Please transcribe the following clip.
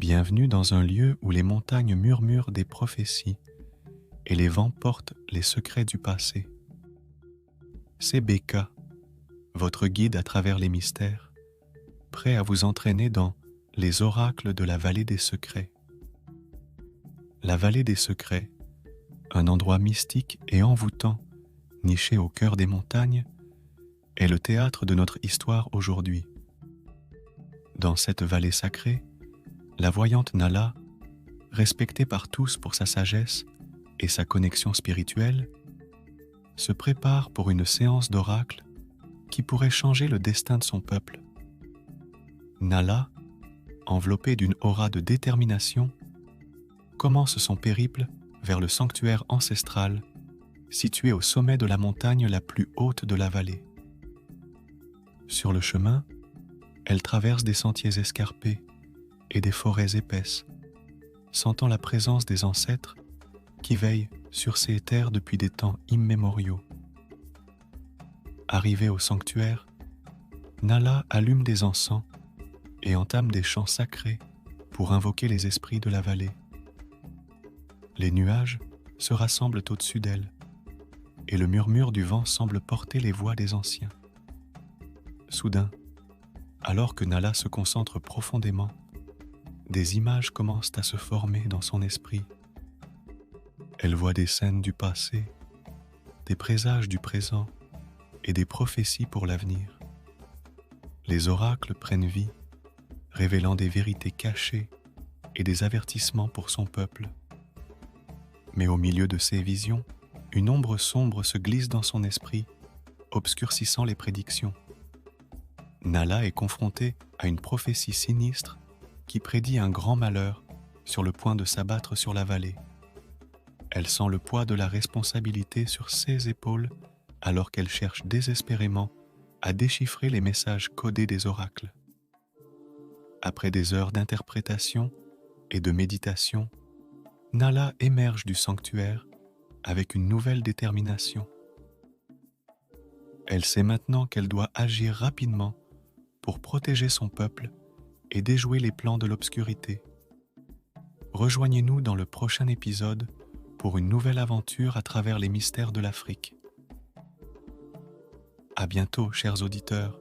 Bienvenue dans un lieu où les montagnes murmurent des prophéties et les vents portent les secrets du passé. C'est Beka, votre guide à travers les mystères, prêt à vous entraîner dans les oracles de la vallée des secrets. La vallée des secrets, un endroit mystique et envoûtant, niché au cœur des montagnes, est le théâtre de notre histoire aujourd'hui. Dans cette vallée sacrée, la voyante Nala, respectée par tous pour sa sagesse et sa connexion spirituelle, se prépare pour une séance d'oracle qui pourrait changer le destin de son peuple. Nala, enveloppée d'une aura de détermination, commence son périple vers le sanctuaire ancestral situé au sommet de la montagne la plus haute de la vallée. Sur le chemin, elle traverse des sentiers escarpés et des forêts épaisses, sentant la présence des ancêtres qui veillent sur ces terres depuis des temps immémoriaux. Arrivée au sanctuaire, Nala allume des encens et entame des chants sacrés pour invoquer les esprits de la vallée. Les nuages se rassemblent au-dessus d'elle et le murmure du vent semble porter les voix des anciens. Soudain, alors que Nala se concentre profondément, des images commencent à se former dans son esprit. Elle voit des scènes du passé, des présages du présent et des prophéties pour l'avenir. Les oracles prennent vie, révélant des vérités cachées et des avertissements pour son peuple. Mais au milieu de ces visions, une ombre sombre se glisse dans son esprit, obscurcissant les prédictions. Nala est confrontée à une prophétie sinistre qui prédit un grand malheur sur le point de s'abattre sur la vallée. Elle sent le poids de la responsabilité sur ses épaules alors qu'elle cherche désespérément à déchiffrer les messages codés des oracles. Après des heures d'interprétation et de méditation, Nala émerge du sanctuaire avec une nouvelle détermination. Elle sait maintenant qu'elle doit agir rapidement pour protéger son peuple et déjouer les plans de l'obscurité. Rejoignez-nous dans le prochain épisode pour une nouvelle aventure à travers les mystères de l'Afrique. À bientôt, chers auditeurs.